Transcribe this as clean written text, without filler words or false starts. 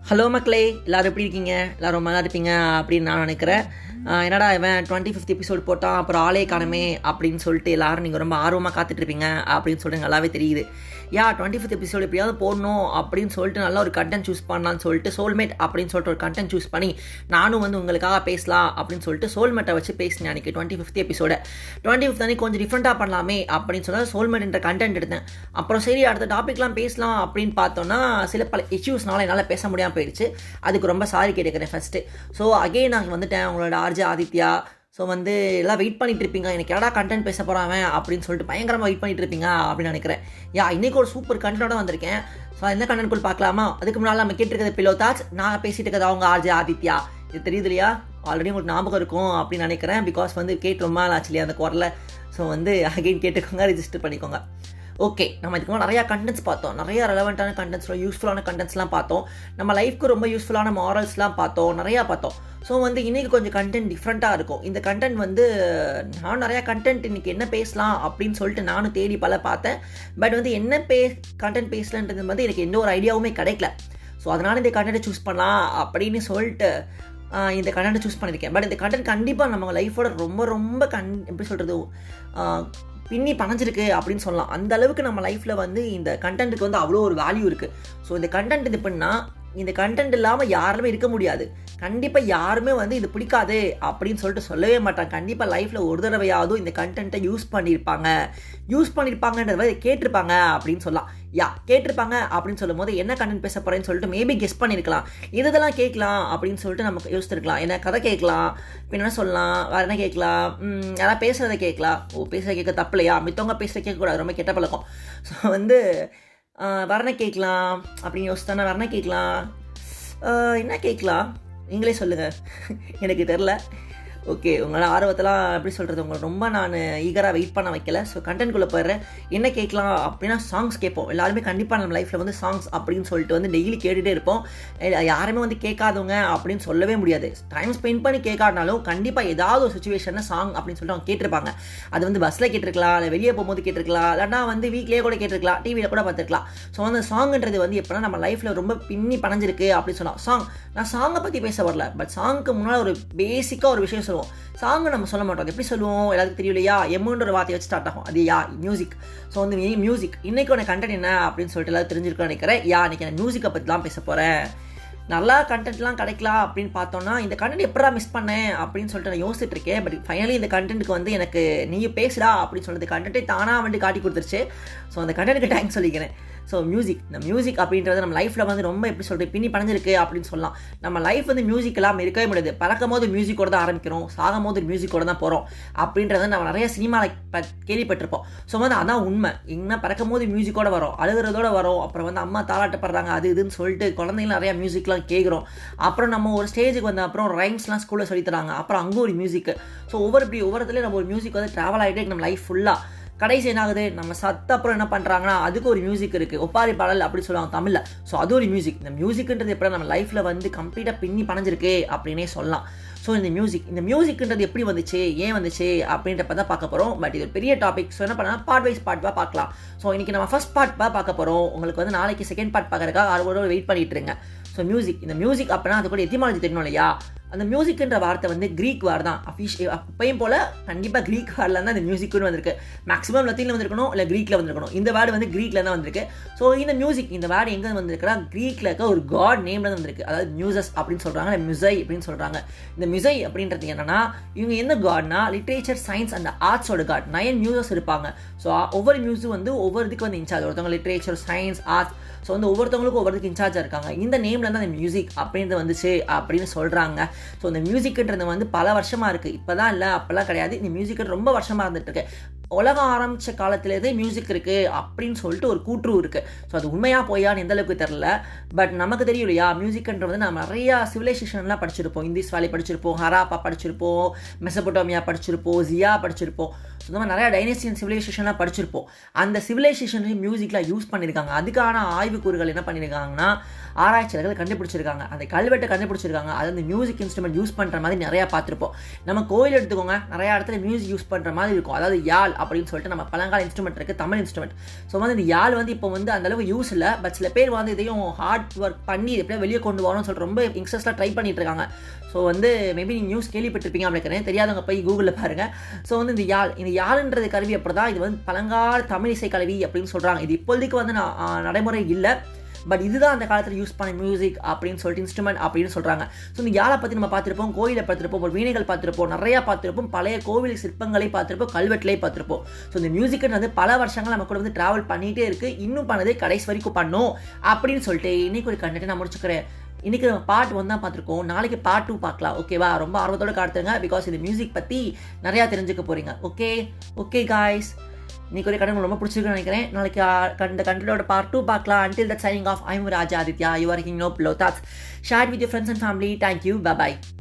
Hello மக்களே, எல்லோரும் எப்படி இருக்கீங்க? எல்லோரும் ரொம்ப நல்லா இருப்பீங்க அப்படின்னு நான் நினைக்கிறேன். என்னடா இவன் 25th எபிசோட் போட்டான், அப்புறம் ஆளே காணமே அப்படின்னு சொல்லிட்டு எல்லோரும் நீங்கள் ரொம்ப ஆர்வமாக காத்துட்ருப்பீங்க அப்படின்னு சொல்லிட்டு நல்லாவே தெரியுது. 25th எபிசோட் எப்படியாவது போடணும் அப்படின்னு சொல்லிட்டு நல்ல ஒரு கண்டென்ட் சூஸ் பண்ணலான்னு சொல்லிட்டு சோல்மேட் அப்படின்னு சொல்லிட்டு ஒரு கண்டென்ட் சூஸ் பண்ணி நானும் உங்களுக்காக பேசலாம் அப்படின்னு சொல்லிட்டு சோல்மேட்டை வச்சு பேசினேன். அன்றைக்கி 25th எபிசோட 25th அன்றைக்கி கொஞ்சம் டிஃப்ரெண்ட்டாக பண்ணலாமே அப்படின்னு சொன்னால் சோல்மேட்ன்ற கண்டென்ட் எடுத்தேன். அப்புறம் சரி அடுத்த டாபிக்லாம் பேசலாம் அப்படின்னு பார்த்தோன்னா பல இஷ்யூஸ்னால என்னால் பேச முடியாமல் போயிடுச்சு. அதுக்கு ரொம்ப சாரி கேட்டுக்கிறேன் ஃபஸ்ட்டு. ஸோ அகெயின் நான் வந்துட்டேன், உங்களோட ஆர்ஜே ஆதித்யா. ஸோ எல்லாம் வெயிட் பண்ணிட்டு இருப்பீங்க, எனக்கு எடா கண்டென்ட் பேச போகிறாங்க அப்படின்னு சொல்லிட்டு பயங்கரமாக வெயிட் பண்ணிட்டு இருப்பீங்க அப்படின்னு நினைக்கிறேன். இன்றைக்கி ஒரு சூப்பர் கண்டென்ட்டோட வந்திருக்கேன். ஸோ என்ன கண்டென்ட் பார்க்கலாமா? அதுக்கு முன்னால் நம்ம கேட்டிருக்கிறது பிலோ தாட்ஸ். நான் பேசிட்டு இருக்கிறது அவங்க ஆர்ஜே ஆதித்யா. இது தெரியுது இல்லையா? ஆல்ரெடி உங்களுக்கு ஞாபகம் இருக்கும் அப்படின்னு நினைக்கிறேன். பிகாஸ் கேட்டு ரொம்ப நாள் ஆச்சு இல்லையா அந்த குரலை. ஸோ அகெயின் கேட்டுக்கோங்க, ரிஜிஸ்டர் பண்ணிக்கோங்க. ஓகே, நம்ம இதுக்கு நிறையா கண்டென்ட்ஸ் பார்த்தோம், நிறையா ரெலவெண்ட்டான கண்டென்ட்ஸ், யூஸ்ஃபுல்லான கண்டென்ட்ஸ்லாம் பார்த்தோம், நம்ம லைஃப்க்கு ரொம்ப யூஸ்ஃபுல்லான மாரல்ஸ்லாம் பார்த்தோம், நிறையா பார்த்தோம். ஸோ இன்றைக்கி கொஞ்சம் கண்டென்ட் டிஃப்ரெண்ட்டாக இருக்கும். இந்த கண்டென்ட் நான் நிறையா கண்டென்ட் இன்றைக்கி என்ன பேசலாம் அப்படின்னு சொல்லிட்டு நானும் தேடி பார்த்தேன். பட் என்ன கண்டென்ட் பேசலன்றது எனக்கு எந்த ஒரு ஐடியாவுமே கிடைக்கல. ஸோ அதனால் இந்த கண்டென்ட்டை சூஸ் பண்ணலாம் அப்படின்னு சொல்லிட்டு இந்த கண்டென்ட்டை சூஸ் பண்ணியிருக்கேன். பட் இந்த கண்டென்ட் கண்டிப்பாக நம்ம லைஃபோட ரொம்ப ரொம்ப எப்படி சொல்கிறது பின்னி பணஞ்சிருக்கு அப்படின்னு சொல்லலாம். அந்த அளவுக்கு நம்ம லைஃப்பில் இந்த கண்டென்ட்டுக்கு அவ்வளோ ஒரு வேல்யூ இருக்குது. ஸோ இந்த கண்டென்ட் இது பண்ணால் இந்த கண்டென்ட் இல்லாமல் யாருமே இருக்க முடியாது. கண்டிப்பாக யாருமே இது பிடிக்காது அப்படின்னு சொல்லிட்டு சொல்லவே மாட்டாங்க. கண்டிப்பாக லைஃப்பில் ஒரு தடவையாவது இந்த கண்டென்ட்டை யூஸ் பண்ணியிருப்பாங்கன்றத கேட்டிருப்பாங்க அப்படின்னு சொல்லலாம். கேட்டிருப்பாங்க அப்படின்னு சொல்லும் போது என்ன கண்டென்ட் பேச போகிறேன்னு சொல்லிட்டு மேபி கெஸ் பண்ணியிருக்கலாம். இதெல்லாம் கேட்கலாம் அப்படின்னு சொல்லிட்டு நமக்கு யோசிச்சிருக்கலாம். என்ன கதை கேட்கலாம், இப்போ என்ன சொல்லலாம், வேறு என்ன கேட்கலாம், யாராவது பேசுகிறத கேட்கலாம். பேசுகிறத கேட்க தப்பு இல்லையா? மித்தவங்க பேசுகிற கேட்கக்கூடாது, ரொம்ப கெட்ட பழக்கம். ஸோ வரணை கேட்கலாம் அப்படின்னு யோசித்தானா வரணை கேட்கலாம். என்ன கேட்கலாம் நீங்களே சொல்லுங்கள், எனக்கு தெரில. ஓகே, உங்களோட ஆர்வத்தெல்லாம் எப்படி சொல்கிறது, உங்களை ரொம்ப நான் ஈகராக வெயிட் பண்ண வைக்கல. ஸோ கண்டென்ட்குள்ளே போயிடுறேன். என்ன கேட்கலாம் அப்படின்னா சாங்ஸ் கேட்போம். எல்லாருமே கண்டிப்பாக நம்ம லைஃப்பில் சாங்ஸ் அப்படின்னு சொல்லிட்டு டெய்லி கேட்டுகிட்டே இருப்போம். யாருமே கேட்காதவங்க அப்படின்னு சொல்லவே முடியாது. டைம் ஸ்பெண்ட் பண்ணி கேட்காதனாலும் கண்டிப்பாக ஏதாவது ஒரு சுச்சுவேஷனில் சாங் அப்படின்னு சொல்லிட்டு அவங்க கேட்டிருப்பாங்க. அது பஸ்ஸில் கேட்டிருக்கலாம், இல்லை வெளியே போகும்போது கேட்டிருக்கலாம், இல்லைனா வீட்லேயே கூட கேட்டிருக்கலாம், டிவியில் கூட பார்த்துருக்கலாம். ஸோ சாங்ன்றது எப்படின்னா நம்ம லைஃப்பில் ரொம்ப பின்னி பணஞ்சிருக்கு அப்படின்னு சொல்லலாம். நான் சாங்கை பற்றி பேச வரல, பட் சாங்க்கு முன்னால் ஒரு பேசிக்காக ஒரு விஷயம் சொல்லுவோம். சாங்கு நம்ம சொல்ல மாட்டோம். எப்படி சொல்லுவோம் எல்லாத்துக்கும் தெரியும் இல்லையா? எம்முன்ற வார்த்தையை வச்சு ஸ்டார்ட் ஆகும். அது மியூசிக். ஸோ மியூசிக் இன்னைக்கு கண்டென்ட் என்ன அப்படின்னு சொல்லிட்டு எல்லாரும் தெரிஞ்சிருக்கோன்னு நினைக்கிறேன். இன்னைக்கு நான் மியூசிக்கை பற்றிலாம் பேச போகிறேன். நல்லா கண்டென்ட்லாம் கிடைக்கலாம் அப்படின்னு பார்த்தோன்னா இந்த கண்டென்ட் எப்படா மிஸ் பண்ணேன் அப்படின்னு சொல்லிட்டு நான் யோசிச்சுட்டு இருக்கேன். பட் ஃபைனலி இந்த கண்டென்ட்டுக்கு எனக்கு நீ பேசுடா அப்படின்னு சொல்லிட்டு கண்டென்ட்டை தானாக காட்டி கொடுத்துருச்சு. ஸோ அந்த கண்டென்ட்டுக்கு தேங்க்ஸ் சொல்லிக்கிறேன். ஸோ இந்த மியூசிக் அப்படின்றது நம்ம லைஃப்பில் ரொம்ப எப்படி சொல்கிறது பின்னி பணஞ்சிருக்கு அப்படின்னு சொல்லலாம். நம்ம லைஃப் மியூசிக் இல்லாமல் இருக்கவே முடியாது. பறக்கும் போது மியூசிக்கோட தான் ஆரம்பிக்கிறோம், சாகும் போது மியூசிக்கோட தான் போகிறோம் அப்படின்றத நம்ம நிறைய சினிமாவில் கேள்விப்பட்டிருப்போம். ஸோ அதான் உண்மை. இங்கே பறக்கும் போது மியூசிக்கோட வரும், அழுகிறதோட வரும், அப்புறம் அம்மா தாளாட்டப்படுறாங்க அது இதுன்னு சொல்லிட்டு குழந்தைங்களும் நிறையா மியூசிக்லாம் கேட்குறோம். அப்புறம் நம்ம ஒரு ஸ்டேஜுக்கு அப்புறம் ரைம்ஸ்லாம் ஸ்கூலில் சொல்லித்தராங்க, அப்புறம் அங்கே ஒரு மியூசிக். ஸோ ஒவ்வொருத்துலேயும் நம்ம ஒரு மியூசிக் ட்ராவல் ஆகிட்டே நம்ம லைஃப் ஃபுல்லாக. கடைசி என்ன ஆகுது, நம்ம சத்த அப்புறம் என்ன பண்ணுறாங்கன்னா அதுக்கு ஒரு மியூசிக் இருக்குது, ஒப்பாரி பாடல் அப்படி சொல்லுவாங்க தமிழில். ஸோ அது ஒரு மியூசிக். இந்த மியூசிக்ன்றது எப்படி நம்ம லைஃப்பில் கம்ப்ளீட்டாக பின்னி பணஞ்சிருக்கு அப்படின்னே சொல்லலாம். ஸோ இந்த மியூசிக்ன்றது எப்படி வந்துச்சு, ஏன் வந்துச்சு அப்படின்றப்ப தான் பார்க்க போகிறோம். பட் இது ஒரு பெரிய டாபிக். ஸோ என்ன பண்ணலாம், பார்ட் பார்க்கலாம். ஸோ இன்றைக்கி நம்ம ஃபர்ஸ்ட் பார்ட் பார்க்க போகிறோம். உங்களுக்கு நாளைக்கு செகண்ட் பார்ட் பார்க்குறதுக்காக ஆர்வத்தோட வெயிட் பண்ணிட்டு இருங்க. ஸோ இந்த மியூசிக் அப்படின்னா அது கூட எத்திமாலஜி தெரியணும் இல்லையா? அந்த மியூசிக்ன்ற வார்த்தை க்ரீக் வார்டு தான். அப்பையும் போல் கண்டிப்பாக க்ரீக் வார்டில் தான் இந்த மியூசிக்னு வந்திருக்கு. மேக்ஸிமம் லத்தீனில் வந்திருக்கணும், இல்லை க்ரீக்கில் வந்திருக்கணும். இந்த வேர்டு க்ரீக்கில் தான் வந்திருக்கு. ஸோ இந்த மியூசிக் இந்த வேர்டு எங்கே வந்திருக்குன்னா க்ரீக்கில் இருக்க ஒரு காட் நேமில் தான் வந்திருக்கு. அதாவது மியூசஸ் அப்படின்னு சொல்கிறாங்க, இல்லை மியூசை அப்படின்னு சொல்கிறாங்க. இந்த மியூசை அப்படின்றது என்னன்னா இவங்க எந்த காட்னா literature, science and ஆர்ட்ஸோட God. 9 Muses இருப்பாங்க. ஸோ ஒவ்வொரு மியூஸும் ஒவ்வொரு இதுக்கு இன்சார்ஜ். ஒருத்தவங்க லிட்ரேச்சர், சயின்ஸ், ஆர்ட்ஸ். ஸோ ஒவ்வொருத்தவங்களுக்கும் ஒவ்வொருத்துக்கு இன்சார்ஜாக இருக்காங்க. இந்த நேமில் தான் இந்த மியூசிக் அப்படின்றது வந்துச்சு அப்படின்னு சொல்கிறாங்க. ஸோ இந்த மியூசிக்ன்றது பல வருஷமாக இருக்குது. இப்போ தான் இல்லை, அப்போல்லாம் கிடையாது. இந்த மியூசிக் ரொம்ப வருஷமாக இருந்துட்டு இருக்கு. உலகம் ஆரம்பித்த காலத்திலேயே மியூசிக் இருக்குது அப்படின்னு சொல்லிட்டு ஒரு கூற்று இருக்குது. ஸோ அது உண்மையாக போயான்னு எந்த அளவுக்கு தெரில. பட் நமக்கு தெரியும் இல்லையா, மியூசிக்ன்றது நம்ம நிறையா சிவிலைசேஷன்லாம் படிச்சிருப்போம். இந்திஸ் வேலி படிச்சிருப்போம், ஹராப்பா படிச்சிருப்போம், மெசபோட்டோமியா படிச்சிருப்போம், ஜியா படிச்சிருப்போம். ஸோ இந்த மாதிரி நிறையா டைனஸ்டியன் சிவிலைசேஷன்லாம் படிச்சிருப்போம். அந்த சிவிலைசேஷன் மியூசிக்லாம் யூஸ் பண்ணியிருக்காங்க. அதுக்கான ஆய்வுக்கூறுகள் என்ன பண்ணியிருக்காங்கன்னா ஆராய்ச்சியாளர்கள் கண்டுபிடிச்சிருக்காங்க. அந்த கல்வெட்டை கண்டுபிடிச்சிருக்காங்க. அது அந்த மியூசிக் இன்ஸ்ட்ருமெண்ட் யூஸ் பண்ணுற மாதிரி நிறையா பார்த்துருப்போம். நம்ம கோயில் எடுத்துக்கோங்க, நிறையா இடத்துல மியூசிக் யூஸ் பண்ணுற மாதிரி இருக்கும். அதாவது யாழ் அப்படின்னு சொல்லிட்டு நம்ம பழங்கால இன்ஸ்ட்ருமெண்ட் இருக்குது, தமிழ் இன்ஸ்ட்ருமெண்ட். ஸோ வந்து இந்த யாழ் வந்து இப்போ வந்து அந்தளவுக்கு யூஸ் இல்லை. பட் சில பேர் வந்து இதையும் ஹார்ட் ஒர்க் பண்ணி எப்படியா வெளியே கொண்டு வரணும்னு சொல்லிட்டு ரொம்ப யங்ஸ்டர்ஸ்லாம் ட்ரை பண்ணிட்டு இருக்காங்க. ஸோ வந்து மேபி நீங்கள் நியூஸ் கேள்விப்பட்டிருப்பீங்க அப்படின்னு தெரியாதவங்க போய் கூகுளில் பாருங்கள். ஸோ வந்து இந்த யாழ்ன்றது கருவி அப்படி தான், இது வந்து பழங்கால தமிழ் இசை கருவி அப்படின்னு சொல்கிறாங்க. இது இப்போதைக்கு வந்து நடைமுறை இல்லை, பட் இதுதான் அந்த காலத்தில் யூஸ் பண்ண மியூசிக் அப்படின்னு சொல்லிட்டு இன்ஸ்ட்ருமெண்ட் அப்படின்னு சொல்கிறாங்க. ஸோ இந்த யாழை பற்றி நம்ம பார்த்துருப்போம், கோயிலை பார்த்துருப்போம், ஒரு வீணைகள் பார்த்துருப்போம், நிறையா பார்த்துருப்போம், பழைய கோவில் சிற்பங்களை பார்த்துருப்போம், கல்வெட்டிலே பார்த்துருப்போம். ஸோ இந்த மியூசிக்ன்றது பல வருஷங்கள் நம்ம கூட வந்து ட்ராவல் பண்ணிகிட்டே இருக்குது, இன்னும் பண்ணதே கடைசி வரைக்கும் பண்ணும் அப்படின்னு சொல்லிட்டு இன்றைக்கி ஒரு கண்டென்ட் நான் முடிச்சுக்கிறேன். இன்றைக்கி நம்ம பார்ட் 1 தான் பார்த்துருக்கோம், நாளைக்கு பார்ட் 2 பார்க்கலாம். ஓகேவா? ரொம்ப ஆர்வத்தோடு காத்துருங்க, பிகாஸ் இந்த மியூசிக் பற்றி நிறையா தெரிஞ்சுக்க போகிறீங்க. ஓகே காய்ஸ், இன்னைக்கு ஒரு கண்டென்ட் ரொம்ப பிடிச்சிருக்குன்னு நினைக்கிறேன். நாளைக்கு இந்த கண்டென்ட்டோட பார்ட் 2 பார்க்கலாம். Until that, signing off, I'm Raja Aditya. You are hearing No Below Thoughts. Share it with your friends and family. Thank you. Bye-bye.